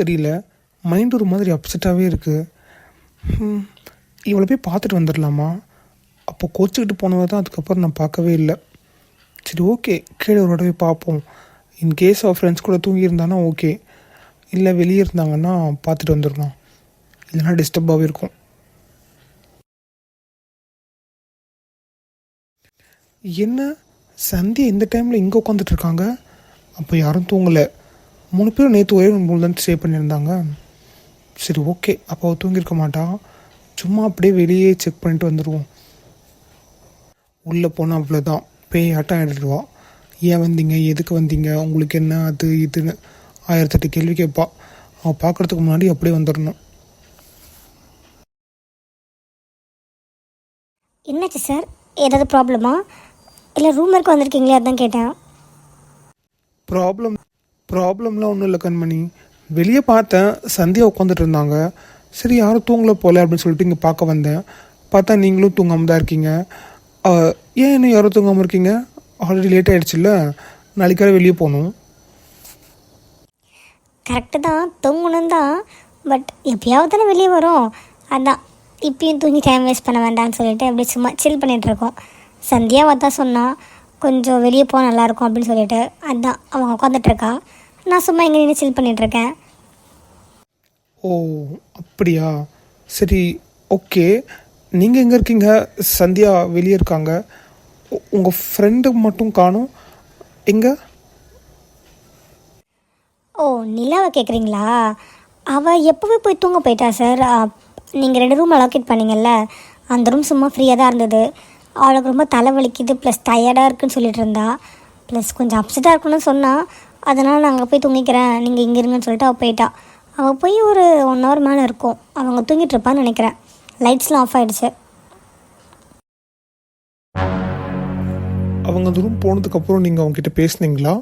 தெரியல, மைண்ட் ஒரு மாதிரி அப்செட்டாகவே இருக்குது. இவளை போய் பார்த்துட்டு வந்துடலாமா? அப்போ கோச்சிக்கிட்டு போனவ தான் அதுக்கப்புறம் நான் பார்க்கவே இல்லை. சரி, ஓகே, கீழே ஒரு தடவை பார்ப்போம். இன்கேஸ் அவள் ஃப்ரெண்ட்ஸ் கூட தூங்கியிருந்தானா ஓகே, இல்லை வெளியே இருந்தாங்கன்னா பார்த்துட்டு வந்துடலாம். இல்லைனா டிஸ்டர்பாகவே இருக்கும். என்ன சந்தியா இந்த டைமில் இங்கே உட்காந்துட்ருக்காங்க? அப்போ யாரும் தூங்கலை. 3 பேரும் நேற்று ஒரே ரூம் தான் ஸ்டே பண்ணியிருந்தாங்க. சரி, ஓகே, அப்போ அவள் தூங்கியிருக்க மாட்டான். சும்மா அப்படியே வெளியே செக் பண்ணிட்டு வந்துடுவோம். உள்ளே போனால் அவ்வளோதான், பேய் ஆட்டம் ஆகிடுவா. ஏன் வந்தீங்க, எதுக்கு வந்தீங்க, உங்களுக்கு என்ன, அது இதுன்னு 1008 கேள்வி கேட்பா. அவள் பார்க்குறதுக்கு முன்னாடி அப்படியே வந்துடணும். என்னாச்சு சார், ஏதாவது ப்ராப்ளமா? இல்லை ரூம் வரைக்கும் வந்திருக்கீங்களே, அதான் கேட்டேன். ப்ராப்ளம்லாம் ஒன்றும் இல்லை கண்மணி. வெளியே பார்த்தேன், சந்தியா உட்காந்துட்டு இருந்தாங்க. சரி, யாரும் தூங்கலை போல அப்படின்னு சொல்லிட்டு இங்கே பார்க்க வந்தேன். பார்த்தா நீங்களும் தூங்காமல் தான் இருக்கீங்க. ஏன் இன்னும் யாரும் தூங்காமல் இருக்கீங்க? ஆல்ரெடி லேட் ஆகிடுச்சுல்ல, நாளைக்காக வெளியே போகணும். கரெக்டு தான், தூங்கணும் தான். பட் எப்பயாவது தானே வெளியே வரும். அதான் இப்பயும் தூங்கி டைம் வேஸ்ட் பண்ண வேண்டாம்னு சொல்லிட்டு அப்படியே சும்மா சில் பண்ணிகிட்ருக்கோம். சந்தியாவை தான் சொன்னால் கொஞ்சம் வெளியே போக நல்லாயிருக்கும் அப்படின்னு சொல்லிட்டு அதான் அவங்க உட்காந்துட்ருக்கா. நான் சும்மா இங்கே நின்று சில் பண்ணிகிட்ருக்கேன். ஓ, அப்படியா? சரி, ஓகே. நீங்கள் எங்கே இருக்கீங்க? சந்தியா வெளியே இருக்காங்க. உங்கள் ஃப்ரெண்டு மட்டும் காணும். எங்கே? ஓ, நிலாவை கேட்குறீங்களா? அவள் எப்போவே போய் தூங்க போயிட்டா சார். நீங்கள் 2 ரூம் அலோகேட் பண்ணிங்கல்ல, அந்த ரூம் சும்மா ஃப்ரீயாக தான் இருந்தது. அவளுக்கு ரொம்ப தலைவலிக்குது, ப்ளஸ் டயர்டாக இருக்குதுன்னு சொல்லிட்டு இருந்தா. ப்ளஸ் கொஞ்சம் அப்செட்டாக இருக்குன்னு சொன்னால், அதனால் நான் அங்கே போய் தூங்கிக்கிறேன், நீங்கள் இங்கே இருங்கன்னு சொல்லிட்டு அவள் போயிட்டா. அவள் போய் ஒரு 1 hour மேலே இருக்கும். அவங்க தூங்கிட்டு இருப்பான்னு நினைக்கிறேன். லைட்ஸ்லாம் ஆஃப் ஆகிடுச்சு. அவங்க அந்த ரூம் போனதுக்கப்புறம் நீங்கள் அவங்ககிட்ட பேசுனீங்களா?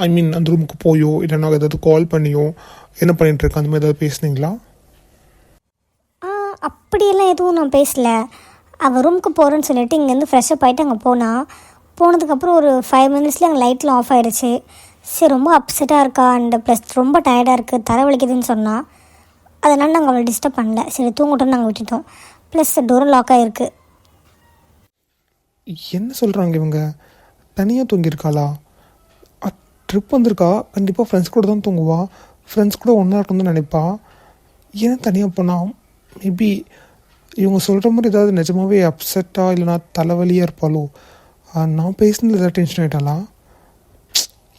ஐ மீன், அந்த ரூமுக்கு போயோ இல்லைன்னா ஏதாவது கால் பண்ணியோ என்ன பண்ணிகிட்ருக்கேன் அந்த மாதிரி ஏதாவது பேசுனீங்களா? அப்படியெல்லாம் எதுவும் நான் பேசல. அவள் ரூமுக்கு போகிறேன்னு சொல்லிட்டு இங்கேருந்து ஃப்ரெஷ்ஷப் ஆகிட்டு அங்கே போனதுக்கப்புறம் ஒரு 5 minutesலேயே அங்கே லைட்லாம் ஆஃப் ஆகிடுச்சு. சரி, ரொம்ப அப்செட்டாக இருக்கா அண்ட் ப்ளஸ் ரொம்ப டயர்டாக இருக்குது, தலைவலிக்குதுன்னு சொன்னால். அதனால் நாங்கள் அவளை டிஸ்டர்ப் பண்ணல. சரி, தூங்கட்டும்னு நாங்கள் விட்டுட்டோம். ப்ளஸ் டோரும் லாக் ஆகிருக்கு. என்ன சொல்கிறாங்க இவங்க? தனியாக தூங்கியிருக்காளா? ட்ரிப் வந்திருக்கா, கண்டிப்பாக ஃப்ரெண்ட்ஸ் கூட தான் தூங்குவா. ஃப்ரெண்ட்ஸ் கூட ஒன்றா இருக்கணும்னு நினைப்பா. ஏன் தனியாக போனால்? மேபி இவங்க சொல்கிற மாதிரி ஏதாவது நிஜமாகவே அப்செட்டாக இல்லைனா தலைவலியாக இருப்பாளோ? நான் பேசினதில் ஏதாவது டென்ஷன் ஆகிட்டாளா?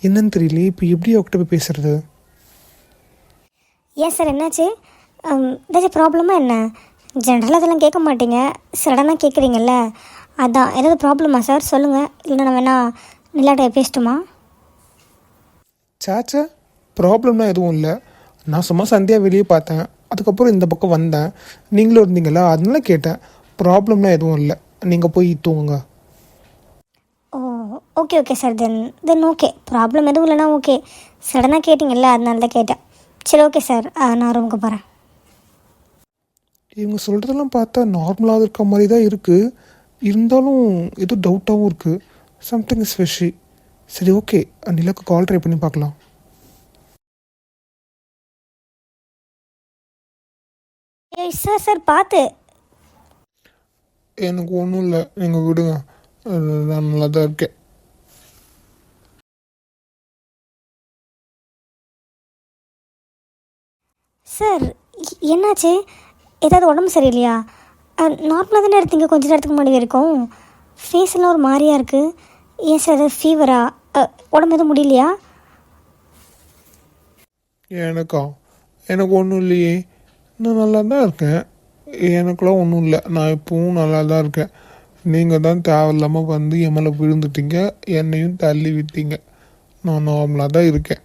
என்னன்னு தெரியலையே. இப்போ எப்படி அவகிட்ட போய் பேசுறது? ஏன் சார், என்னாச்சு? ஏதாச்சும் ப்ராப்ளமா என்ன? ஜென்ரலாக அதெல்லாம் கேட்க மாட்டீங்க, சடனாக கேட்குறீங்கல்ல, அதான். ஏதாவது ப்ராப்ளமா சார்? சொல்லுங்கள், இல்லைன்னா நான் வேணா நிலாட்ட பேசட்டுமா? சாச்சா, ப்ராப்ளம்லாம் எதுவும் இல்லை. நான் சும்மா சந்தியா வெளியே பார்த்தேன், அதுக்கப்புறம் இந்த பக்கம் வந்தேன், நீங்களும் இருந்தீங்களா, அதனால கேட்டேன். ப்ராப்ளம்லாம் எதுவும் இல்லை, நீங்கள் போய் தூங்குங்க. Oh, okay sir. Then okay, problem எதுவும் இல்லைனா ஓகே. சடனாக கேட்டிங்கல்ல, அதனால தான் கேட்டேன். சரி, ஓகே சார், நான் ரூமுக்கு போகிறேன். இவங்க சொல்கிறதெல்லாம் பார்த்தா நார்மலாக இருக்க மாதிரி தான் இருக்குது. இருந்தாலும் ஏதோ டவுட்டாகவும் இருக்குது. Something is fishy. சரி, ஓகே, நிலாக்கு கால் ட்ரை பண்ணி பார்க்கலாம். சார் பார்த்து. எனக்கு ஒன்றும் இல்லை, நீங்கள் விடுங்க, நான் நல்லா தான் இருக்கேன். சார், என்னாச்சு? ஏதாவது உடம்பு சரியில்லையா? நார்மலாக தானே இருந்தீங்க கொஞ்ச நேரத்துக்கு முன்னாடி வரைக்கும். ஃபேஸ் எல்லாம் ஒரு மாதிரியாக இருக்குது. ஏன் சார், ஏதாவது ஃபீவரா? உடம்பு எதுவும் முடியலையா? எனக்கு ஒன்றும் இல்லையே, நான் நல்லா தான் இருக்கேன். எனக்குலாம் ஒன்றும் இல்லை, நான் இப்போவும் நல்லா தான் இருக்கேன். நீங்கள் தான் தேவையில்லாமல் வந்து என் மேலே விழுந்துட்டீங்க, என்னையும் தள்ளி விட்டீங்க. நான் நார்மலாக தான் இருக்கேன்.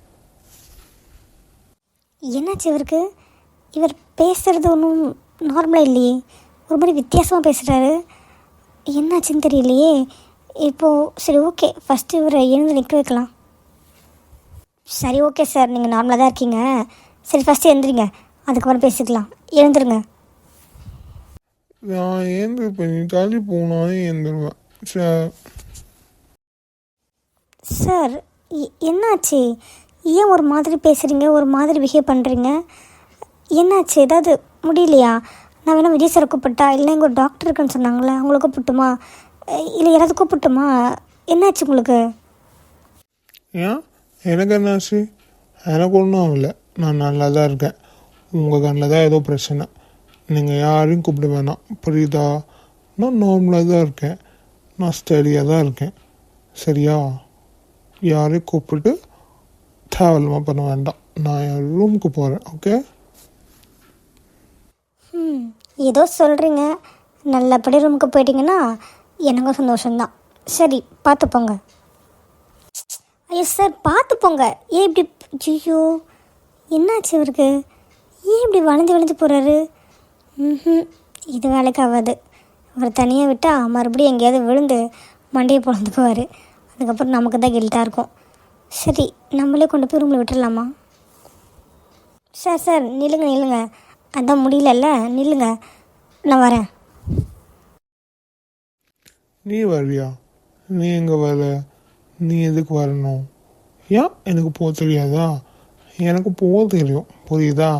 என்னாச்சு இவருக்கு? இவர் பேசுகிறது ஒன்றும் நார்மலாக இல்லையே, ஒரு மாதிரி வித்தியாசமாக பேசுகிறாரு. என்னாச்சுன்னு தெரியலையே. இப்போது சரி, ஓகே, ஃபஸ்ட்டு இவரை எழுந்து நிற்க வைக்கலாம். சரி, ஓகே சார், நீங்கள் நார்மலாக தான் இருக்கீங்க. சரி, ஃபஸ்ட்டு எழுந்துருங்க, அதுக்கப்புறம் பேசிக்கலாம். எழுந்துருங்க. நான் ஏந்திருப்பேன், நீ தள்ளி போனாலே ஏந்திருவேன் சார். சார், என்னாச்சு? ஏன் ஒரு மாதிரி பேசுகிறீங்க, ஒரு மாதிரி பிஹேவ் பண்ணுறீங்க? என்னாச்சு? ஏதாவது முடியலையா? நான் வேணால் விஜய் சாரை கூப்பிட்டா, இல்லை இங்கே ஒரு டாக்டர் இருக்குன்னு சொன்னாங்களே, அவங்கள கூப்பிட்டுமா, இல்லை யாராவது கூப்பிட்டுமா? என்னாச்சு உங்களுக்கு? ஏன் எனக்கு என்னாச்சு? எனக்கு ஒன்றும் ஆகலை, நான் நல்லா தான் இருக்கேன். உங்கள் கண்ணில் தான் ஏதோ பிரச்சனை. நீங்கள் யாரையும் கூப்பிட வேணாம், புரியுதா? நான் நார்மலாக தான் இருக்கேன், நான் ஸ்டடியாக தான் இருக்கேன், சரியா? யாரையும் கூப்பிட்டு தேவையில்லாமல் பண்ண வேண்டாம். நான் என் ரூமுக்கு போகிறேன், ஓகே? ஏதோ சொல்கிறீங்க, நல்லபடி ரூமுக்கு போயிட்டீங்கன்னா எனக்கும் சந்தோஷம்தான். சரி, பார்த்து போங்க. ஐயோ சார், பார்த்து போங்க. ஏன் இப்படி? ஐயோ, என்னாச்சு இவருக்கு? ஏன் இப்படி வளைஞ்சு வளைஞ்சு போகிறாரு? இது வேலைக்கு ஆகாது. அவர் தனியாக விட்டால் மறுபடியும் எங்கேயாவது விழுந்து மண்டையை பொழந்து போவார். அதுக்கப்புறம் நமக்கு தான் கில்ட்டாக இருக்கும். சரி, நம்மளே கொண்டு போய் ரூமில் விட்டுடலாமா? சார் நில்லுங்க. அதான் முடியலல்ல, நில்லுங்க, நான் வரேன். நீ வரியா? நீ எங்கே வர? நீ எதுக்கு வரணும்? ஏன் எனக்கு போக தெரியாதா? எனக்கு போக தெரியும், புரியுதா?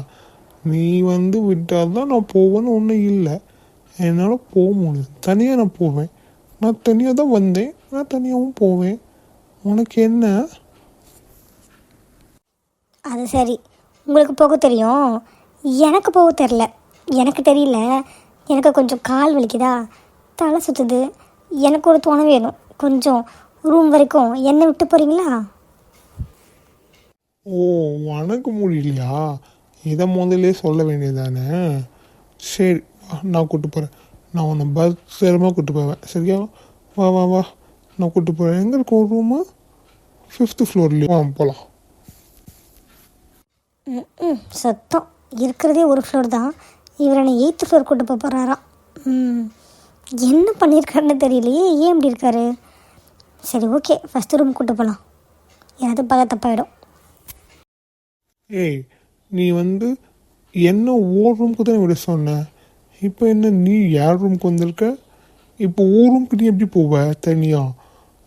நீ வந்து விட்டால் தான் நான் போவேன்னு ஒன்றும் இல்லை. என்னால் போக முடியும், தனியாக நான் போவேன். நான் தனியாக தான் வந்தேன், நான் தனியாகவும் போவேன். உனக்கு என்ன? அது சரி, உங்களுக்கு போக தெரியும், எனக்கு போக தெரில. எனக்கு தெரியல, எனக்கு கொஞ்சம் கால் வலிக்குதா, தலை சுற்றுது. எனக்கு ஒரு துணை வேணும். கொஞ்சம் ரூம் வரைக்கும் என்னை விட்டு போகிறீங்களா? ஓ, உனக்கு முடியலையா? இதை முதல்ல சொல்ல வேண்டியதானே? சரி, நான் கூப்பிட்டு போகிறேன். நான் உன்னை பத்திரமாக கூப்பிட்டு போவேன், சரியா? வா, நான் கூப்பிட்டு போகிறேன். எங்கே இருக்கும் ரூமு? 5th ஃப்ளோர்லேயே. போகலாம். சத்தம் இருக்கிறதே ஒரு ஃப்ளோர் தான். இவர் என்னை 8th ஃப்ளோர் கூட்டு போக போகிறாராம். என்ன பண்ணியிருக்காருன்னு தெரியலையே, ஏன் இப்படி இருக்காரு? சரி, ஓகே, ஃபஸ்ட்டு ரூம் கூட்டு போகலாம். ஏதாவது பார்க்க தப்பாயிடும். ஏய், நீ வந்து என்ன ஓர் ரூமுக்கு தான் விட சொன்ன. இப்போ என்ன நீ யார் ரூமுக்கு வந்திருக்க? இப்போ ஓ ரூமுக்கு நீ எப்படி போவ தனியா?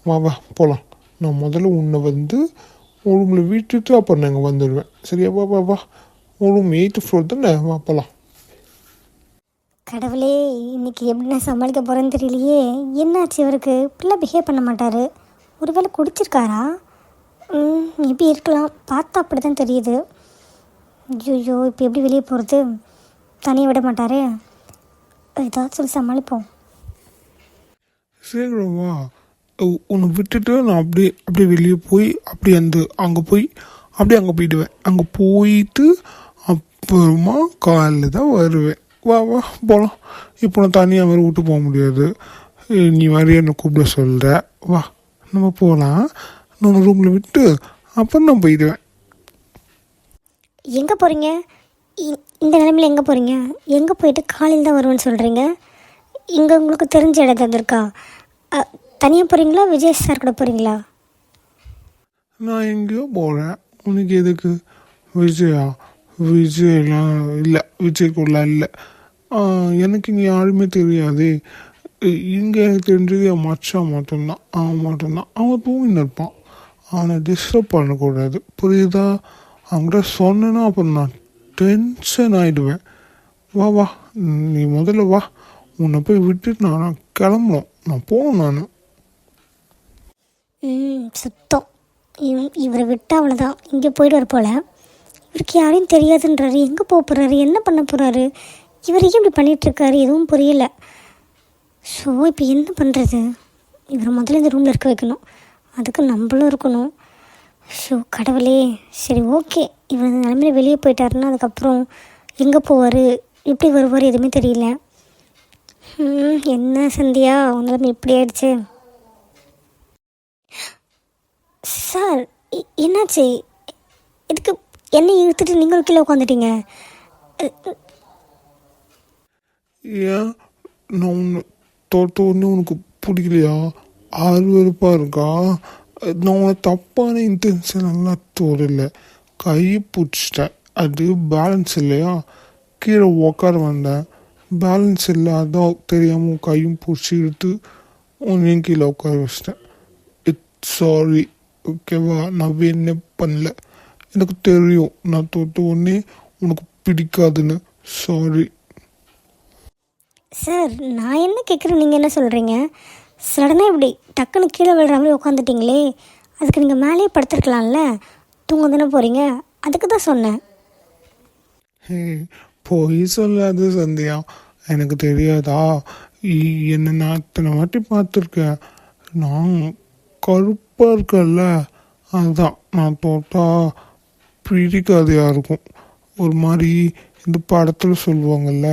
வா போகலாம். நான் முதல்ல உன்னை வந்து ஒரு ரூமில் விட்டுட்டு அப்புறம் நாங்கள் வந்துடுவேன், சரியா? வா ஒரு ரூம் 8th ஃப்ளோர் தானே, வா போகலாம். கடவுளே, இன்னைக்கு எப்படி நான் சமாளிக்க போகிறேன்னு தெரியலையே. என்னாச்சு இவருக்கு? இப்படிலாம் பிஹேவ் பண்ண மாட்டார். ஒருவேளை குடிச்சிருக்காரா? எப்படி இருக்கலாம், பார்த்தா அப்படி தான் தெரியுது. ஐயோ, இப்போ எப்படி வெளியே போகிறது? தனியாக விட மாட்டாரே. ஏதாவது சொல்லி சமாளிப்போம். சரி வா, உன்னை விட்டுட்டு நான் அப்படியே வெளியே போய் அங்கே போயிடுவேன். அங்கே போயிட்டு அப்புறமா காலையில் தான் வருவேன். வா போகலாம். இப்போ நான் தனியாக வேறு விட்டு போக முடியாது. நீ வரைய என்னை கூப்பிட சொல்கிற. வா, நம்ம போகலாம். நான் ரூமில் விட்டு அப்புறம் நான் போயிடுவேன். எங்கே போகிறீங்க? இந்த நிலைமையில் எங்கே போகிறீங்க? எங்கே போயிட்டு காலையில் தான் வருவேன்னு சொல்கிறீங்க? இங்கே உங்களுக்கு தெரிஞ்ச இடம் இருக்கா? தனியாக போகிறீங்களா, விஜய் சார் கூட போகிறீங்களா? நான் எங்கேயோ போகிறேன். உனக்கு எதுக்கு? விஜயெல்லாம் இல்லை, விஜய்க்குள்ள இல்லை. எனக்கு இங்கே யாருமே தெரியாது. இங்கே எனக்கு தெரிஞ்சது என் மச்சான் மட்டும்தான். அவன் தூங்கின்னு இருப்பான். அவனை டிஸ்டர்ப் பண்ணக்கூடாது, புரியுதா? அவங்கள்ட்ட சொன்னேன்னா அப்புறம் நான் டென்ஷன் ஆகிடுவேன். வா, நீ முதல்ல வா. உன்னை போய் விட்டுட்டு நான் கிளம்பணும், நான் போகணும். சுத்தம் இவரை விட்டு அவ்வளோதான், இங்கே போய்டுவார் போல். இவருக்கு யாரையும் தெரியாதுன்றாரு. எங்கே போக போகிறாரு, என்ன பண்ண போகிறாரு? இவரையும் இப்படி பண்ணிகிட்ருக்காரு, எதுவும் புரியல. ஸோ இப்போ என்ன பண்ணுறது? இவரை முதல்ல இந்த ரூமில் இருக்க வைக்கணும், அதுக்கு நம்மளும் இருக்கணும். ஸோ கடவுளே, சரி ஓகே, இவர் இந்த நிலமையில வெளியே போயிட்டாருன்னா அதுக்கப்புறம் எங்கே போவார், எப்படி வருவார், எதுவுமே தெரியல. என்ன சந்தியா, உன் நிலைமை இப்படி ஆயிடுச்சு. சார், என்னாச்சு? இதுக்கு என்னை இழுத்துட்டு நீங்கள் ஒரு கீழே உட்காந்துட்டீங்க. ஏன் நான் உன்னை தோட்டோன்னு உனக்கு பிடிக்கலையா? ஆர்வருப்பாக இருக்கா? நான் உன்னை தப்பான இன்டென்ஷன் எல்லாம் தோறல, கையை பிடிச்சிட்டேன். அது பேலன்ஸ் இல்லையா, கீழே உக்கார வந்தேன், பேலன்ஸ் இல்லை, அதான் தெரியாமல் கையும் பிடிச்சி எடுத்து உன்னையும் கீழே உட்கார வச்சிட்டேன். இட்ஸ் சாரி, ஓகேவா? நான் வேணே பண்ணல. எனக்கு தெரியும் நான் தோத்த உடனே உனக்கு பிடிக்காதுன்னு. சாரி. சார் நான் என்ன கேட்குறேன், நீங்கள் என்ன சொல்கிறீங்க? சடனாக இப்படி டக்குன்னு கீழே விழுற மாதிரி உட்காந்துட்டிங்களே, அதுக்கு நீங்கள் மேலேயே படுத்துருக்கலாம்ல. தூங்க தானே போகிறீங்க, அதுக்கு தான் சொன்னேன். ஹே, போய் சொல்லாது சந்தியா. எனக்கு தெரியாதா? என்னை நான் அத்தனை வாட்டி பார்த்துருக்கேன். நான் கருப்பாக இருக்கேன்ல, அதுதான் நான் தோட்டா பிடிக்காது யாருக்கும். ஒரு மாதிரி இந்த படத்தில் சொல்லுவாங்கள்ல,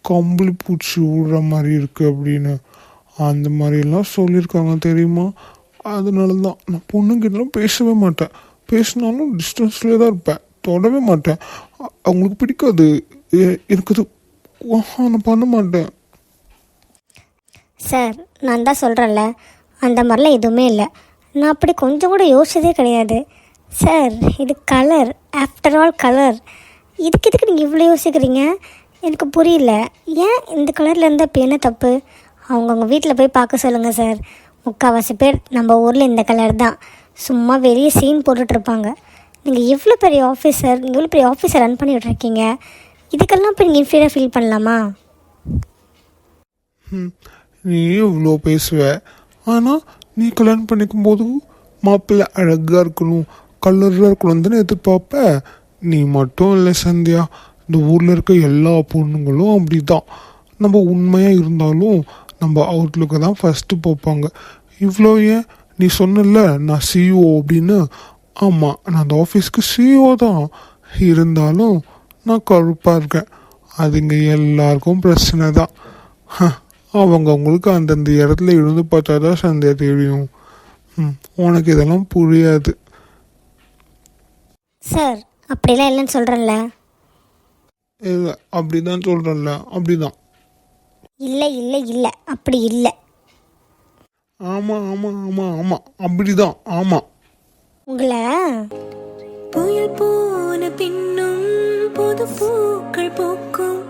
கம்பளி பூச்சி விடுற மாதிரி இருக்குது அப்படின்னு, அந்த மாதிரிலாம் சொல்லியிருக்காங்க தெரியுமா? அதனால தான் நான் பொண்ணுங்கிட்டலாம் பேசவே மாட்டேன். பேசினாலும் டிஸ்டன்ஸ்லேயே தான் இருப்பேன், தொடவே மாட்டேன். அவங்களுக்கு பிடிக்காது, எனக்கு அது நான் பண்ண மாட்டேன். சார் நான் தான் சொல்கிறேன்ல, அந்த மாதிரிலாம் எதுவுமே இல்லை. நான் அப்படி கொஞ்சம் கூட யோசிச்சதே கிடையாது. சார் இது கலர், ஆஃப்டர் ஆல் கலர். இதுக்கு நீங்கள் இவ்வளோ யோசிக்கிறீங்க? எனக்கு புரியல. ஏன் இந்த கலரில் இருந்தால் இப்போ என்ன தப்பு? அவங்கவுங்க வீட்டில் போய் பார்க்க சொல்லுங்கள் சார். முக்கால்வாசி பேர் நம்ம ஊரில் இந்த கலர் தான், சும்மா வெளியே சீன் போட்டுட்ருப்பாங்க. நீங்கள் எவ்வளோ பெரிய ஆஃபீஸர், நீங்கள் எவ்வளோ பெரிய ஆஃபீஸர் ரன் பண்ணிகிட்ருக்கீங்க, இதுக்கெல்லாம் இப்போ நீங்கள் இன்ஃபீரியராக ஃபீல் பண்ணலாமா? நீ இவ்வளோ பேசுவ, ஆனால் நீ கல்யாணம் பண்ணிக்கும் போது மாப்பிள்ளை அழகாக இருக்கணும், கலராக இருக்கணும் தானே எதிர்பார்ப்ப. நீ மட்டும் இல்லை சந்தியா, இந்த ஊரில் இருக்க எல்லா பொண்ணுங்களும் அப்படி தான். நம்ம உண்மையாக இருந்தாலும் நம்ம அவுட்லுக்கு தான் ஃபஸ்ட்டு பார்ப்பாங்க. இவ்வளோ ஏன் நீ சொன்னல நான் சிஇஓ அப்படின்னு. ஆமாம், நான் அந்த ஆஃபீஸ்க்கு சிஇஓ தான், இருந்தாலும் நான் கருப்பாக இருக்கேன். அதுங்க எல்லாருக்கும் பிரச்சனை தான். அவங்களுக்கு அந்தந்த இடத்துல இருந்து பார்த்தா தான் சந்தியா தெரியும். உனக்கு இதெல்லாம் புரியாது. சார் அப்படிலாம் இல்லைன்னு சொல்கிறேன்ல. இல்லை அப்படி தான் சொல்கிறேன்ல, அப்படி தான். இல்லை இல்லை இல்லை, அப்படி இல்லை. ஆமாம் ஆமாம் ஆமாம் ஆமாம், அப்படி தான். ஆமாம். உங்களை புயல் போன பின்னும் புது பூக்கள் பூக்கும்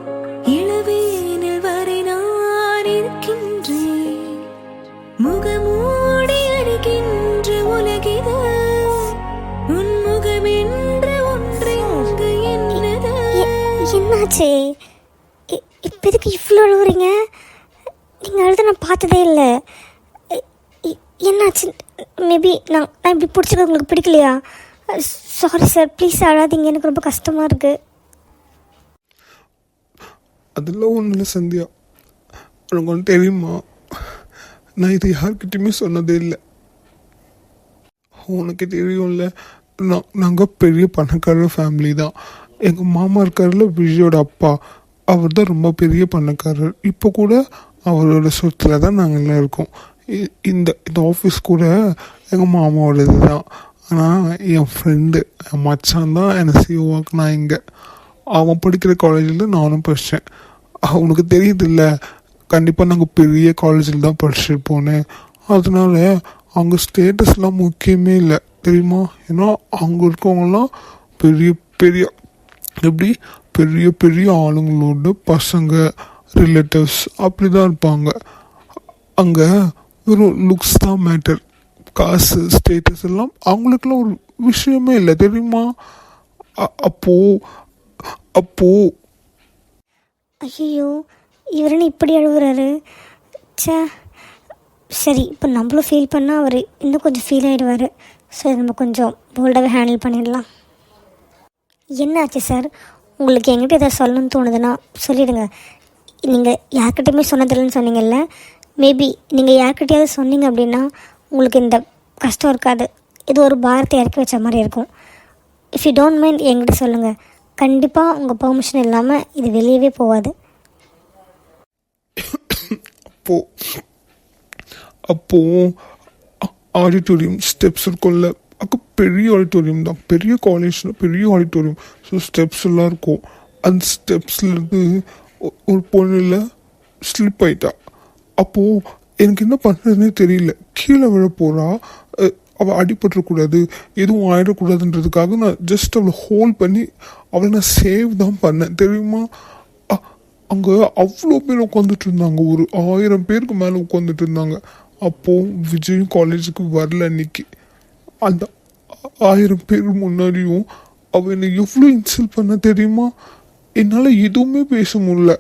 இளவேனில் வரை நான் இருக்கின்றேன். முகமூடி அடிக்கின்ற உலகித உன் முகம் என்று ஒன்றெங்கு என்னது? என்னாச்சு? இப்போ இதுக்கு இவ்வளோ அழுகுறீங்க? நீங்கள் அழுத நான் பார்த்ததே இல்லை. என்னாச்சு? மேபி நான் இப்படி பிடிச்சிக்க உங்களுக்கு பிடிக்கலையா? சாரி சார், ப்ளீஸ் அழாதீங்க, எனக்கு ரொம்ப கஷ்டமாக இருக்குது. அதெல்லாம் ஒன்றும் இல்லை சந்தியா. உனக்கு ஒன்று தெரியுமா, நான் இது யார்கிட்டையுமே சொன்னதே இல்லை. உனக்கு தெரியும்ல, நாங்கள் பெரிய பணக்காரர் ஃபேமிலி தான். எங்கள் மாமா இருக்கார்ல, விஜயோட அப்பா, அவர் தான் ரொம்ப பெரிய பணக்காரர். இப்போ கூட அவரோட சொத்தில் தான் நாங்கள் எல்லாம் இருக்கோம். இந்த இந்த ஆஃபீஸ் கூட எங்கள் மாமாவோடது தான். ஆனால் என் ஃப்ரெண்டு, என் மச்சான் தான் என்னை சிஓவாக்கு நான் இங்கே. அவன் படிக்கிற காலேஜில் நானும் படித்தேன். அவனுக்கு தெரியுதில்ல, கண்டிப்பாக நாங்கள் பெரிய காலேஜில் தான் படிச்சிருப்போன்னு. அதனால அங்கே ஸ்டேட்டஸ்லாம் முக்கியமே இல்லை தெரியுமா. ஏன்னா அங்கே இருக்கவங்கலாம் பெரிய பெரிய எப்படி பெரிய பெரிய ஆளுங்களோட பசங்க, ரிலேட்டிவ்ஸ் அப்படி தான் இருப்பாங்க. அங்கே வெறும் லுக்ஸ் தான் மேட்டர். காசு, ஸ்டேட்டஸ் எல்லாம் அவங்களுக்குலாம் ஒரு விஷயமே இல்லை தெரியுமா. அப்போ ஐயோ, இவருன்னு இப்படி அழுகுறாரு. சே, சரி, இப்போ நம்மளும் ஃபீல் பண்ணால் அவர் இன்னும் கொஞ்சம் ஃபீல் ஆகிடுவார். சரி, நம்ம கொஞ்சம் போல்டாகவே ஹேண்டில் பண்ணிடலாம். என்ன ஆச்சு சார்? உங்களுக்கு எங்கிட்ட எதாவது சொல்லணும்னு தோணுதுன்னா சொல்லிவிடுங்க. நீங்கள் யார்கிட்டையுமே சொன்னதில்லைன்னு சொன்னீங்கல்ல, மேபி நீங்கள் யார்கிட்டையாவது சொன்னீங்க அப்படின்னா உங்களுக்கு இந்த கஷ்டம் இருக்காது. இது ஒரு பாரத்தை இறக்கி வச்ச மாதிரி இருக்கும். இஃப் யூ டோன்ட் மைண்ட் என்கிட்ட சொல்லுங்கள். கண்டிப்பாக உங்கள் பெர்மிஷன் இல்லாமல் இது வெளியவே போகாது. அப்போ ஆடிட்டோரியம் ஸ்டெப்ஸ் இருக்கும்ல, அங்கே பெரிய ஆடிட்டோரியம் தான், பெரிய காலேஜில் பெரிய ஆடிட்டோரியம். ஸோ ஸ்டெப்ஸ் எல்லாம் இருக்கும். அந்த ஸ்டெப்ஸ்லேருந்து ஒரு பொண்ணில் ஸ்லிப் ஆயிட்டா. அப்போது எனக்கு என்ன பண்ணுறதுனே தெரியல. கீழே விழ போகிறா, அவள் அடிபட்டுறக்கூடாது, எதுவும் ஆகிடக்கூடாதுன்றதுக்காக நான் ஜஸ்ட் அவளை ஹோல்ட் பண்ணி அவளை நான் சேவ் தான் பண்ணேன் தெரியுமா. அங்கே அவ்வளோ பேர் உட்காந்துட்டு இருந்தாங்க, ஒரு 1000 பேருக்கு மேலே உட்காந்துட்டு இருந்தாங்க. அப்போது விஜயும் காலேஜுக்கு வரல அன்னைக்கு. அந்த 1000 பேர் முன்னாடியும் அவள் என்னை எவ்வளோ இன்சல்ட் பண்ண தெரியுமா? என்னால் எதுவுமே பேச முடியல.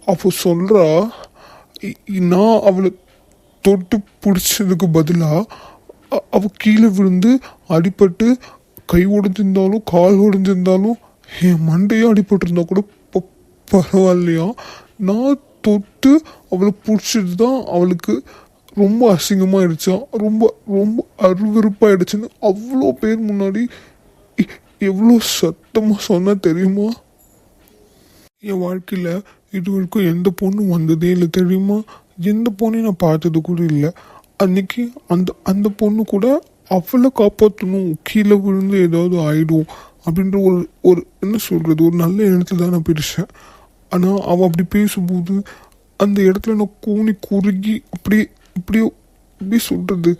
அவள் சொல்கிறா, நான் அவளை தொட்டு பிடிச்சதுக்கு பதிலாக அவள் கீழே விழுந்து அடிபட்டு கை உடைஞ்சிருந்தாலும் கால் உடைஞ்சிருந்தாலும் என் மண்டையே அடிபட்டிருந்தா கூட பரவாயில்லையா, நான் தொட்டு அவளை பிடிச்சது தான் அவளுக்கு ரொம்ப அசிங்கமாகிடுச்சா, ரொம்ப ரொம்ப அருவருப்பாயிடுச்சுன்னு அவ்வளோ பேர் முன்னாடி எவ்வளோ சத்தமாக சொன்னா தெரியுமா? என் வாழ்க்கையில் இது வரைக்கும் எந்த பொண்ணும் வந்ததே இல்லை தெரியுமா? எந்த பொண்ணையும் நான் பார்த்தது கூட இல்லை. அன்னைக்கு அந்த பொண்ணு கூட அவளை காப்பாற்றணும், கீழே விழுந்து ஏதாவது ஆயிடும் அப்படின்ற ஒரு என்ன சொல்கிறது, ஒரு நல்ல எண்ணத்தில் தான் நான் பிரித்தேன். ஆனால் அவள் அப்படி பேசும்போது அந்த இடத்துல நான் கூனி குறுகி இப்படி சொல்கிறது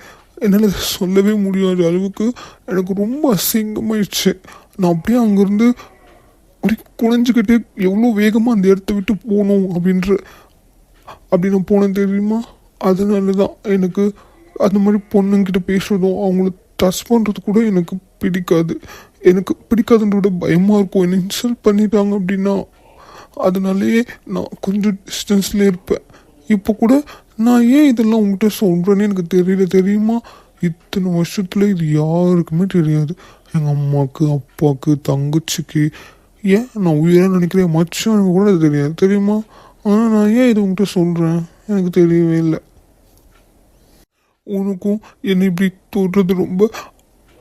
என்னால் சொல்லவே முடியாத அளவுக்கு எனக்கு ரொம்ப அசிங்கமாயிடுச்சு. நான் அப்படியே அங்கேருந்து அப்படி குறைஞ்சிக்கிட்டே எவ்வளோ வேகமாக அந்த இடத்த விட்டு போகணும் அப்படி நான் போனேன் தெரியுமா? அதனால தான் எனக்கு அந்த மாதிரி பொண்ணுங்கிட்ட பேசுகிறதும் அவங்கள டச் பண்ணுறது கூட எனக்கு பிடிக்காது. எனக்கு பிடிக்காதுன்ற விட பயமாக இருக்கும். என்னை இன்சல்ட் பண்ணிட்டாங்க அப்படின்னா அதனாலேயே நான் கொஞ்சம் டிஸ்டன்ஸில் இருப்பேன். இப்போ கூட நான் ஏன் இதெல்லாம் உங்கள்கிட்ட சொல்கிறேன்னு எனக்கு தெரியல தெரியுமா? இத்தனை வருஷத்தில் இது யாருக்குமே தெரியாது. எங்கள் அம்மாவுக்கு, அப்பாவுக்கு, தங்கச்சிக்கு, ஏன் நான் உயிராக நினைக்கிறேன் மச்சானுக்கு கூட அது தெரியாது தெரியுமா? ஆனால் நான் ஏன் இது உங்கள்கிட்ட சொல்கிறேன் எனக்கு தெரியவே இல்லை. உனக்கும் என்னை இப்படி தொடுறது ரொம்ப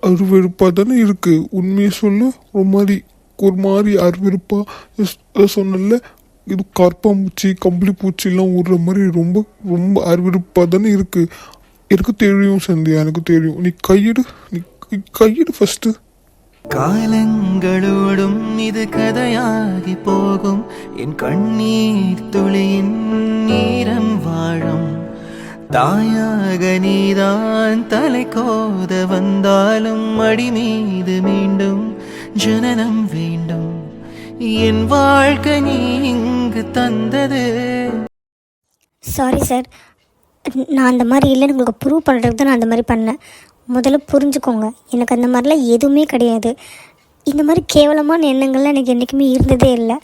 அருவெறுப்பாக தானே இருக்குது. உண்மையை சொல்லு, ஒரு மாதிரி அருவெறுப்பாக சொன்னல. இது கற்பாம்பூச்சி கம்பளி பூச்சிலாம் விடுற மாதிரி ரொம்ப ரொம்ப அருவெறுப்பாக தானே இருக்குது. எனக்கு தெரியும் சந்தியா, எனக்கு தெரியும். நீ கையிடு ஃபஸ்ட்டு. காலங்களோடும் இது கதையாகி போகும், என் கண்ணீர் துளியின் நீரம் வாழும். தாயாக நீதான் தலை கோத வந்தாலும் அடி மீது மீண்டும் ஜனனம் வேண்டும். என் வாழ்க்கை நீ இங்கு தந்தது. சாரி சார், நான் அந்த மாதிரி இல்லைன்னு உங்களுக்கு ப்ரூவ் பண்ணுறதுக்கு தான் நான் அந்த மாதிரி பண்ணேன். முதல்ல புரிஞ்சுக்கோங்க, எனக்கு அந்த மாதிரிலாம் எதுவுமே கிடையாது. இந்த மாதிரி கேவலமான எண்ணங்கள்லாம் எனக்கு என்றைக்குமே இருந்ததே இல்லை.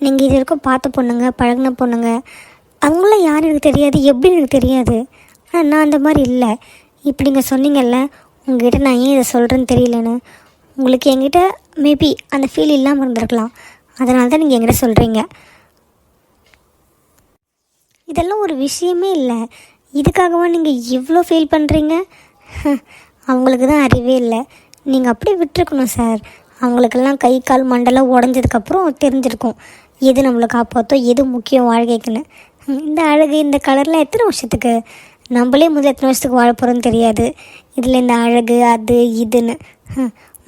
நீங்கள் இது வரைக்கும் பார்த்த பொண்ணுங்க, பழகின பொண்ணுங்க, அவங்களாம் யாரும் எனக்கு தெரியாது, எப்படி எனக்கு தெரியாது. ஆனால் நான் அந்த மாதிரி இல்லை. இப்போ நீங்கள் சொன்னீங்கல்ல, உங்கள்கிட்ட நான் ஏன் இதை சொல்கிறேன்னு தெரியலன்னு. உங்களுக்கு என்கிட்ட மேபி அந்த ஃபீல் இல்லாமல் இருந்திருக்கலாம். அதனால தான் நீங்கள் என்கிட்ட சொல்கிறீங்க. இதெல்லாம் ஒரு விஷயமே இல்லை. இதுக்காகவா நீங்கள் இவ்வளோ ஃபீல் பண்ணுறீங்க? அவங்களுக்கு தான் அறிவே இல்லை. நீங்கள் அப்படியே விட்டுருக்கணும் சார். அவங்களுக்கெல்லாம் கை கால் மண்டலம் உடஞ்சதுக்கப்புறம் தெரிஞ்சிருக்கும் எது நம்மளை காப்பாற்றோ, எது முக்கியம் வாழ்க்கைக்குன்னு. இந்த அழகு, இந்த கலர்லாம் எத்தனை வருஷத்துக்கு? நம்மளே முதல்ல எத்தனை வருஷத்துக்கு வாழ போகிறோன்னு தெரியாது. இதில் இந்த அழகு அது இதுன்னு.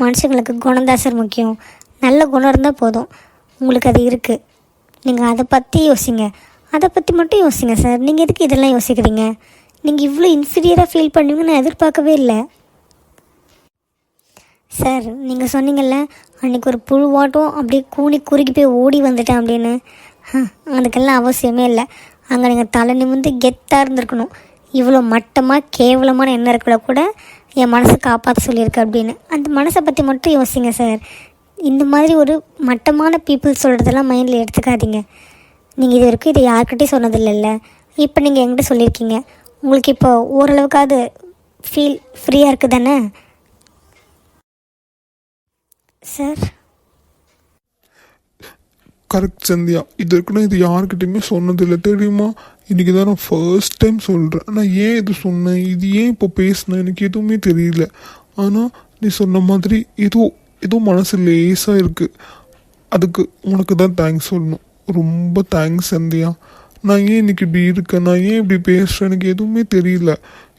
மனுஷங்களுக்கு குணம்தான் சார் முக்கியம். நல்ல குணம் இருந்தால் போதும். உங்களுக்கு அது இருக்குது. நீங்கள் அதை பற்றி யோசிங்க, அதை பற்றி மட்டும் யோசிங்க சார். நீங்கள் எதுக்கு இதெல்லாம் யோசிக்கிறீங்க? நீங்கள் இவ்வளோ இன்ஃபீரியராக ஃபீல் பண்ணுவீங்கன்னு நான் எதிர்பார்க்கவே இல்லை சார். நீங்கள் சொன்னீங்கல்ல, அன்றைக்கி ஒரு புழுவாட்டம் அப்படியே கூனி குறுக்கி போய் ஓடி வந்துட்டேன் அப்படின்னு. அதுக்கெல்லாம் அவசியமே இல்லை. அங்கே நீங்கள் தலை நிமிர்ந்து கெத்தாக இருந்திருக்கணும். இவ்வளோ மட்டமாக கேவலமான எண்ணம் இருக்கல கூட என் மனசை காப்பாற்ற சொல்லியிருக்கு அப்படின்னு. அந்த மனசை பற்றி மட்டும் யோசிங்க சார். இந்த மாதிரி ஒரு மட்டமான பீப்புள் சொல்கிறதெல்லாம் மைண்டில் எடுத்துக்காதீங்க. நீங்கள் இது வரைக்கும் இதை யார்கிட்டையும் சொன்னதில்லைல்ல, இப்போ நீங்கள் என்கிட்ட சொல்லியிருக்கீங்க. உங்களுக்கு இப்போ ஓரளவுக்காவது ஃபீல் ஃப்ரீயாக இருக்குது தானே சார்? கரெக்ட் சந்தியா. இது இருக்குன்னா இது யாருக்கிட்டையுமே சொன்னதில்லை தெரியுமா? இன்றைக்கி தான் நான் ஃபர்ஸ்ட் டைம் சொல்கிறேன். நான் ஏன் இது சொன்னேன், இது ஏன் இப்போ பேசினேன் எனக்கு எதுவுமே தெரியல. ஆனால் நீ சொன்ன மாதிரி ஏதோ மனசு லேசாக இருக்குது. அதுக்கு உனக்கு தான் தேங்க்ஸ் சொல்லணும். ரொம்ப தேங்க்ஸ் சந்தியா. நான் ஏன் இன்றைக்கி இப்படி இருக்கேன், நான் ஏன் இப்படி பேசுகிறேன் எனக்கு எதுவுமே தெரியல.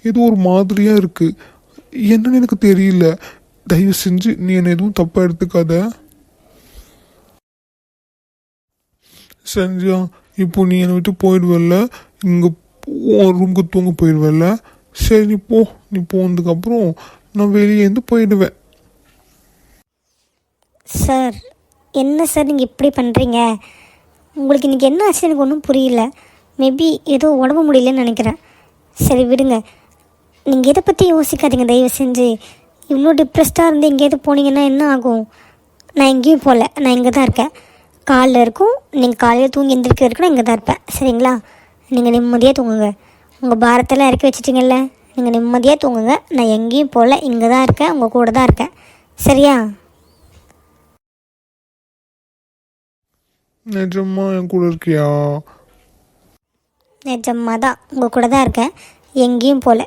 ஏதோ ஒரு மாதிரியாக இருக்குது. என்னன்னு எனக்கு தெரியல. தயவு செஞ்சு நீ என்னை எதுவும் தப்பாக எடுத்துக்காத சந்தியா. இப்போ நீ என்னை விட்டு போயிடுவல்ல, இங்கே ரூமுக்கு தூங்க போயிடுவல்ல. சரி நீ போனதுக்கப்புறம் நான் வெளியேந்து போயிடுவேன். சார் என்ன சார் நீங்கள் இப்படி பண்ணுறீங்க? உங்களுக்கு இன்றைக்கி என்ன ஆச்சு எனக்கு ஒன்றும் புரியல. மேபி ஏதோ உடம்பு முடியலன்னு நினைக்கிறேன். சரி விடுங்க, நீங்கள் இதை பற்றி யோசிக்காதீங்க தயவு செஞ்சு. இவ்வளோ டிப்ரெஸ்டாக இருந்து எங்கேயாவது போனீங்கன்னா என்ன ஆகும்? நான் எங்கேயும் போகல, நான் இங்கே தான் இருக்கேன். காலில் இருக்கும், நீங்கள் காலையில் தூங்கி எந்திரிக்க வரைக்கும் நான் இங்கே தான் இருப்பேன். சரிங்களா? நீங்கள் நிம்மதியாக தூங்குங்க. உங்கள் பாரத்தெல்லாம் இறக்கி வச்சிட்டிங்கல்ல, நீங்கள் நிம்மதியாக தூங்குங்க. நான் எங்கேயும் போகல, இங்கே தான் இருக்கேன், உங்கள் கூட தான் இருக்கேன். சரியா? நிஜமா என் கூட இருக்கியா? நிஜமாக தான் உங்கள் கூட தான் இருக்கேன், எங்கேயும் போகல.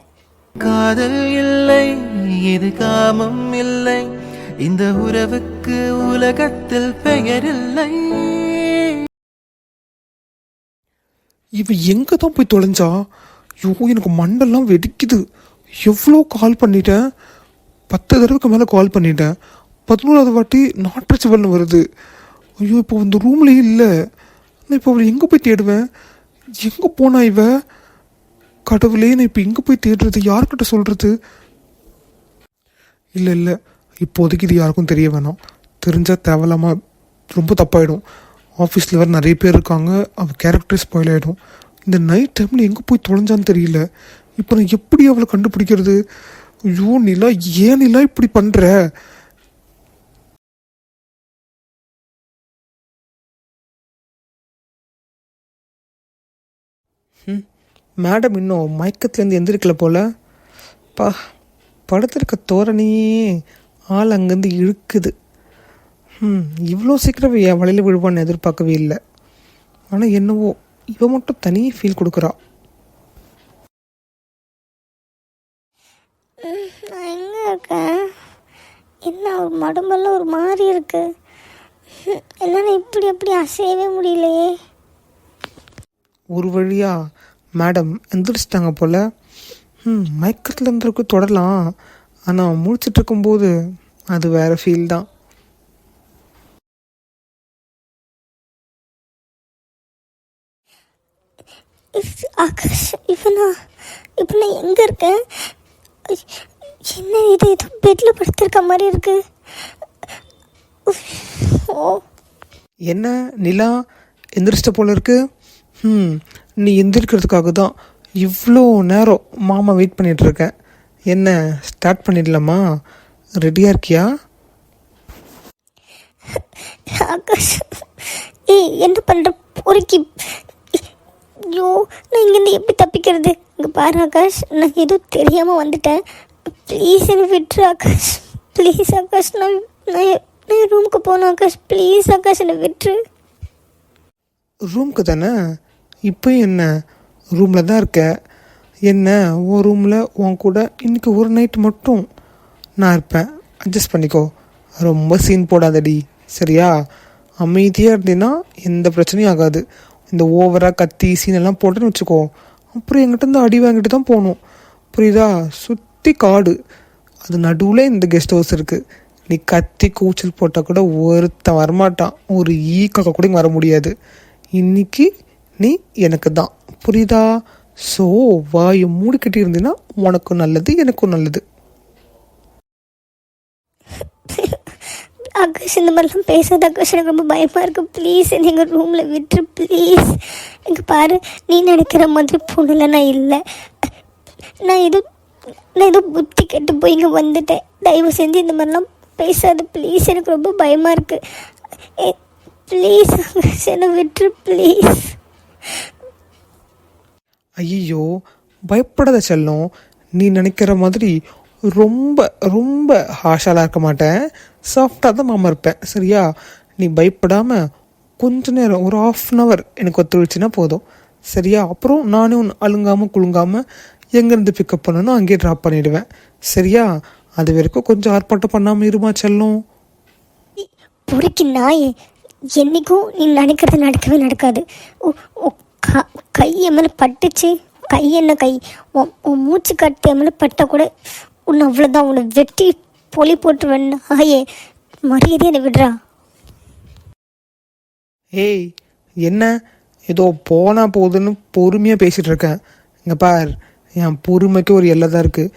காதல் இல்லை, இது காமம் இல்லை, இந்த உறவுக்கு உலகத்தில் பெயர் இல்லை. இவ எங்கே தான் போய் தொலைஞ்சா? ஐயோ, எனக்கு மண்டெல்லாம் வெடிக்குது. எவ்வளோ கால் பண்ணிட்டேன், 10 தடவைக்கு மேலே கால் பண்ணிட்டேன். 11வது வாட்டி நாட் ரீச்சபிள்னு வருது. ஐயோ, இப்போ இந்த ரூம்லேயே இல்லை. நான் இப்போ அவளை எங்கே போய் தேடுவேன்? எங்கே போனா இவ? கடவுளே, நான் இப்போ எங்கே போய் தேடுறது? யார்கிட்ட சொல்கிறது? இல்லை இல்லை, இப்போதைக்கு இது யாருக்கும் தெரிய வேணாம். தெரிஞ்சால் தேவையில்லாமல் ரொம்ப தப்பாயிடும். ஆஃபீஸில் வேறு நிறைய பேர் இருக்காங்க, அவள் கேரக்டர் ஸ்பாயில் ஆகிடும். இந்த நைட் டைமில் எங்கே போய் தொலைஞ்சான்னு தெரியல. இப்போ நான் எப்படி அவளை கண்டுபிடிக்கிறது? ஐயோ நிலா, ஏன் நிலா இப்படி பண்ணுற? மேடம் இன்னும் மயக்கத்துலேருந்து எந்திரிக்கல போல. படுத்திருக்க தோரணையே ஆள் அங்கேருந்து இழுக்குது. இவ்வளோ சீக்கிரம் என் வலையில் விழுவான்னு எதிர்பார்க்கவே இல்லை. ஆனால் என்னவோ இவ மட்டும் தனி ஃபீல் கொடுக்குறா. நான் எங்கே இருக்கேன்? என்ன ஒரு மடம்பெல்லாம் ஒரு மாதிரி இருக்கு. என்னால் இப்படி அப்படி அசையவே முடியலையே. ஒரு வழியா மேடம் எந்திரிச்சிட்டாங்க போல். மயக்கத்தில் இருந்திருக்கு தொடரலாம், ஆனால் முழிச்சிட்டு இருக்கும்போது அது வேறு ஃபீல் தான். ஆகாஷ், இப்போ நான் எங்கே இருக்கேன்? என்ன இது? ஏதோ பெட்டில் படுத்திருக்க மாதிரி இருக்கு. ஓ, என்ன நிலா எந்திரிச்சிட்ட போல இருக்கு? நீ எந்திரிக்கிறதுக்காக தான் இவ்வளோ நேரம் மாமா வெயிட் பண்ணிகிட்ருக்கேன். என்ன ஸ்டார்ட் பண்ணிடலாமா? ரெடியாக இருக்கியா? ஆகாஷ், என்ன பண்ணுற பொறுக்கி? ஐயோ, நான் இங்கேருந்து எப்படி தப்பிக்கிறது? இங்கே பாரு ஆகாஷ், நான் எதுவும் தெரியாமல் வந்துட்டேன். ப்ளீஸ் என்னை விட்டுரு ஆகாஷ். ப்ளீஸ் ஆகாஷ், நான் ரூமுக்கு போகணும் ஆகாஷ். ப்ளீஸ் ஆகாஷ், என்னை விட்டுரு. ரூமுக்கு தானே? இப்போ என்ன, ரூமில் தான் இருக்க. என்ன உன் ரூமில் உன் கூட இன்றைக்கி ஒரு நைட் மட்டும் நான் இருப்பேன். அட்ஜஸ்ட் பண்ணிக்கோ. ரொம்ப சீன் போடாதடி, சரியா? அமைதியாக இருந்தீங்கன்னா எந்த பிரச்சனையும் ஆகாது. இந்த ஓவராக கத்தி சீனெல்லாம் போட்டேன்னு வச்சுக்கோ, அப்புறம் எங்கிட்ட அடி வாங்கிட்டு தான் போகணும். புரியுதா? சுற்றி காடு, அது நடுவில் இந்த கெஸ்ட் ஹவுஸ் இருக்குது. நீ கத்தி கூச்சல் போட்டால் கூட ஒருத்தன் வரமாட்டான், ஒரு ஈக்காக்க கூட வர முடியாது. இன்னைக்கு நீ எனக்கு தான், புரியுதா? ஸோ வாயை மூடிக்கிட்டு இருந்தீங்கன்னா உனக்கும் நல்லது, எனக்கும் நல்லது. ஆகாஷ், இந்த மாதிரிலாம் பேசாத ஆகாஷ், எனக்கு ரொம்ப பயமாக இருக்குது. ப்ளீஸ் என்னை எங்கள் ரூமில் விட்டுரு ப்ளீஸ். எங்கள் பாரு, நீ நினைக்கிற மாதிரி பொண்ணுல நான் இல்லை. நான் ஏதோ புத்தி கெட்டு போய் இங்கே வந்துட்டேன். தயவு செஞ்சு இந்த மாதிரிலாம் பேசாத ப்ளீஸ். எனக்கு ரொம்ப பயமாக இருக்குது. ப்ளீஸ் ஆகாஷ், என்னை விட்டுரு ப்ளீஸ். ஐயோ, பயப்படாத செல்லம். நீ நினைக்கிற மாதிரி ரொம்ப ரொம்ப ஹாஷாலாக இருக்க மாட்டேன். சாஃப்டாக தான் மாமா இருப்பேன், சரியா? நீ பயப்படாமல் கொஞ்ச நேரம், ஒரு 1/2 hour எனக்கு ஒத்துழைச்சின்னா போதும், சரியா? அப்புறம் நானே ஒன்று அழுங்காமல் குலுங்காமல் எங்கேருந்து பிக்கப் பண்ணணும் அங்கேயே ட்ராப் பண்ணிவிடுவேன், சரியா? அது வரைக்கும் கொஞ்சம் ஆர்ப்பாட்டம் பண்ணாமல் இருமா செல்லம். பொறுக்கி நாயே, என்றைக்கும் நீ நினைக்கிறது நடக்கவே நடக்காது. கை என் மேலே பட்டுச்சு. கை என்ன கை, உன் மூச்சு கட்டு என் மேலே பட்டால் கூட உன்னை அவ்வளோதான், உன்னை வெட்டி பொலி போட்டுருவேன். ஆயே, மரியாதையை என்னை விடுறா. ஏய், என்ன ஏதோ போனால் போகுதுன்னு பொறுமையாக பேசிகிட்டு இருக்கேன். இங்கே பார், என் பொறுமைக்கு ஒரு எல்லை தான் இருக்குது.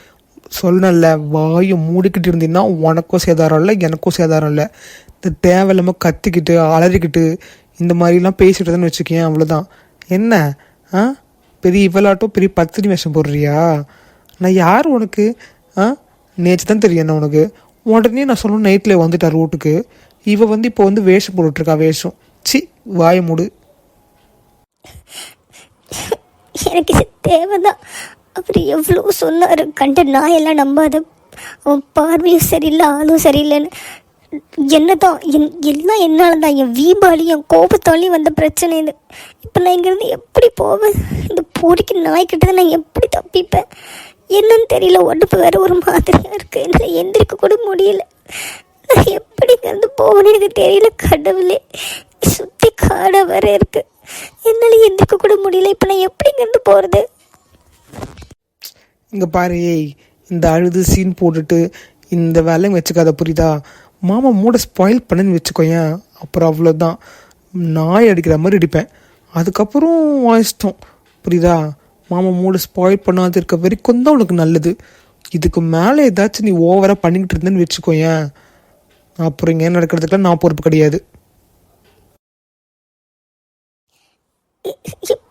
சொல்லல, வாயை மூடிக்கிட்டு இருந்தீங்கன்னா உனக்கும் சேதாரம் இல்லை, எனக்கும் சேதாரம் இல்லை. இந்த தேவையில்லாமல் கத்திக்கிட்டு அலறிக்கிட்டு இந்த மாதிரிலாம் பேசிட்டுதுன்னு வச்சுக்கேன், அவ்வளோதான். என்ன பெரிய இவளாட்டம் பெரிய பத்தினி வேஷம் போடுறியா? நான் யார் உனக்கு? நேற்று தான் தெரியும் என்ன உனக்கு. உடனே நான் சொல்லணும் நைட்டில் வந்துட்டேன் ரூட்டுக்கு. இவ வந்து இப்போ வந்து வேஷம் போட்டுட்ருக்கா வேஷம். சி வாய மூடு. எனக்கு இது தேவைதான். அவர் எவ்வளோ சொன்னார், கண்ட நாயெல்லாம் நம்பாத, அவன் பார்வையும் சரியில்லை ஆளும் சரியில்லைன்னு. என்னதான் எல்லாம் என்னால் தான், என் வீம்பாலையும் என் கோபத்தாலையும் வந்த பிரச்சனை இது. இப்போ நான் இங்கேருந்து எப்படி போவேன்? இந்த பொறிக்கு நாய்க்கிட்ட நான் எப்படி தப்பிப்பேன்? என்னன்னு தெரியல, உடம்பு வேறு ஒரு மாதிரியாக இருக்குது, என்னால் எந்திரிக்க கூட முடியல. நான் எப்படி இங்கேருந்து போவேன்னு எனக்கு தெரியல. கடவுளே, சுற்றி காடாக வேற இருக்குது, என்னால் எந்திரிக்க கூட முடியல. இப்போ நான் எப்படி இங்கேருந்து போகிறது? இங்கே பாரு, ஏய் இந்த அழுது சீன் போட்டுட்டு இந்த வேலையும் வச்சுக்காத புரியுதா? மாமா மூட ஸ்பாயில் பண்ணுன்னு வச்சுக்கோயேன், அப்புறம் அவ்வளோதான், நாய் அடிக்கிற மாதிரி அடிப்பேன். அதுக்கப்புறம் வாய்ச்சிட்டோம் புரியுதா? மாமா மூட ஸ்பாயில் பண்ணாது இருக்க வரைக்கும் தான் உனக்கு நல்லது. இதுக்கு மேலே ஏதாச்சும் நீ ஓவராக பண்ணிக்கிட்டு இருந்தேன்னு வச்சுக்கோயேன், அப்புறம் இங்கே நடக்கிறதுக்கெல்லாம் நான் பொறுப்பு கிடையாது.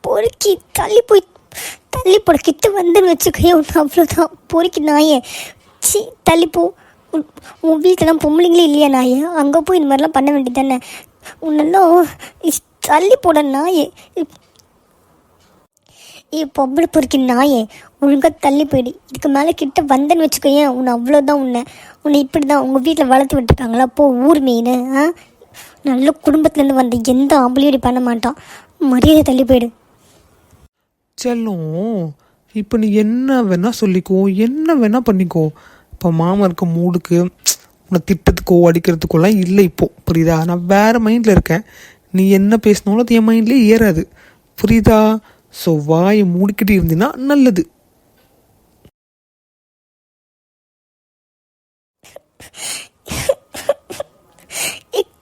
பொறுக்கி தள்ளி போட கிட்ட வந்துன்னு வச்சுக்கையே, ஒன்று அவ்வளோதான். பொறுக்கி நாயே, சி தள்ளிப்போ. உன் வீட்டிலலாம் பொம்பளைங்களே இல்லையா நாயே? அங்கே போய் இந்த மாதிரிலாம் பண்ண வேண்டியது தானே? உன்னெல்லாம் தள்ளி போட நாயே. பொம்பளை பொறுக்கி நாயே, ஒழுங்காக தள்ளி போயிடு. இதுக்கு மேலே கிட்ட வந்தேன்னு வச்சுக்கோயேன், உன்னை அவ்வளோதான். உன்னை இப்படி தான் உங்கள் வீட்டில் வளர்த்து விட்டுருக்காங்களா? போ ஊர் மெயின். நல்ல குடும்பத்துலேருந்து வந்த எந்த ஆம்பளையும் இப்படி பண்ண மாட்டான். மரியாதை தள்ளி போயிடு. செல்லம், இப்போ நீ என்ன வேணா சொல்லிக்கோ, என்ன வேணா பண்ணிக்கோ. இப்போ மாமா இருக்க மூடுக்கு உன்னை திட்டத்துக்கோ அடிக்கிறதுக்கோலாம் இல்லை இப்போ, புரியுதா? நான் வேறு மைண்டில் இருக்கேன். நீ என்ன பேசினாலும் அது என் மைண்ட்லேயே ஏறாது, புரியுதா? ஸோ வாயை மூடிக்கிட்டு இருந்தீங்கன்னா நல்லது.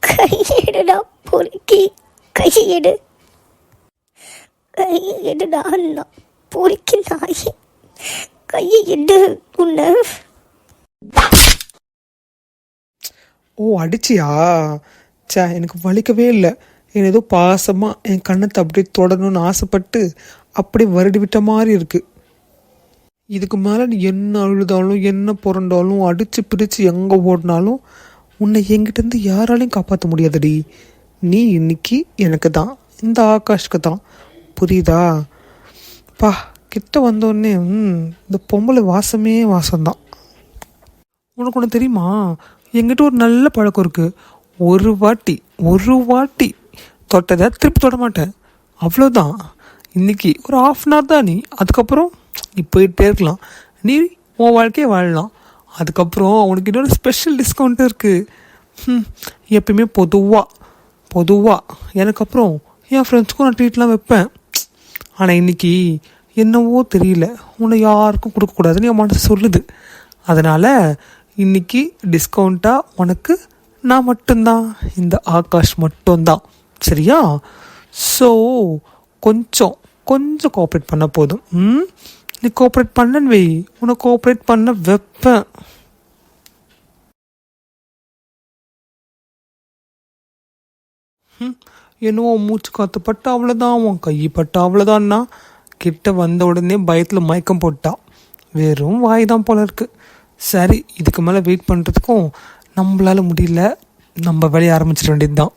கையெடுடா பொறுக்கி, கையெடு, கையெடுடா அண்ணா பொறுக்கி நாயே, கையெடு. உன்னை ஓ அடிச்சியா? சே, எனக்கு வலிக்கவே இல்லை. என் ஏதோ பாசமாக என் கண்ணத்தை அப்படியே தொடரணும்னு ஆசைப்பட்டு அப்படியே வருடி விட்ட மாதிரி இருக்குது. இதுக்கு மேலே நீ என்ன அழுதாலும் என்ன புரண்டாலும் அடித்து பிடிச்சி எங்கே ஓடினாலும் உன்னை என்கிட்டேருந்து யாராலையும் காப்பாற்ற முடியாதடி. நீ இன்னைக்கு எனக்கு தான், இந்த ஆகாஷ்க்கு தான், புரியுதா? பா கிட்ட வந்தோடனே இந்த பொம்பளை வாசமே வாசம்தான். உனக்கு ஒன்று தெரியுமா? என்கிட்ட ஒரு நல்ல பழக்கம் இருக்குது. ஒரு வாட்டி தொட்டதை திருப்பி தொட மாட்டேன், அவ்வளோதான். இன்றைக்கி ஒரு ½ தான் நீ, அதுக்கப்புறம் நீ போயிட்டே இருக்கலாம், நீ உன் வாழ்க்கையை வாழலாம். அதுக்கப்புறம் உனக்கு இன்னொரு ஸ்பெஷல் டிஸ்கவுண்ட் இருக்குது. எப்பயுமே பொதுவாக எனக்கு அப்புறம் என் ஃப்ரெண்ட்ஸ்க்கும் நான் ட்ரீட்லாம் வைப்பேன். ஆனால் இன்றைக்கி என்னவோ தெரியல, உன்னை யாருக்கும் கொடுக்கக்கூடாதுன்னு என் மனசு சொல்லுது. அதனால் இன்றைக்கி டிஸ்கவுண்ட்டாக உனக்கு நான் மட்டும்தான், இந்த ஆகாஷ் மட்டும்தான், சரியா? ஸோ கொஞ்சம் கோஆப்ரேட் பண்ண போதும். நீ கோஆப்ரேட் பண்ணன்னு வை, உன்னை கோஆப்ரேட் பண்ண வைப்பேன். என்னவோ மூச்சு காற்று பட்டு அவ்வளோதான், உன் கை பட்டு அவ்வளோதான்னா கிட்ட வந்த உடனே பயத்தில் மயக்கம் போட்டா. வெறும் வாய் தான் போல இருக்கு. சரி, இதுக்கு மேலே வெயிட் பண்ணுறதுக்கும் நம்மளால முடியல, நம்ம வேலையை ஆரம்பிச்சிட வேண்டியது தான்.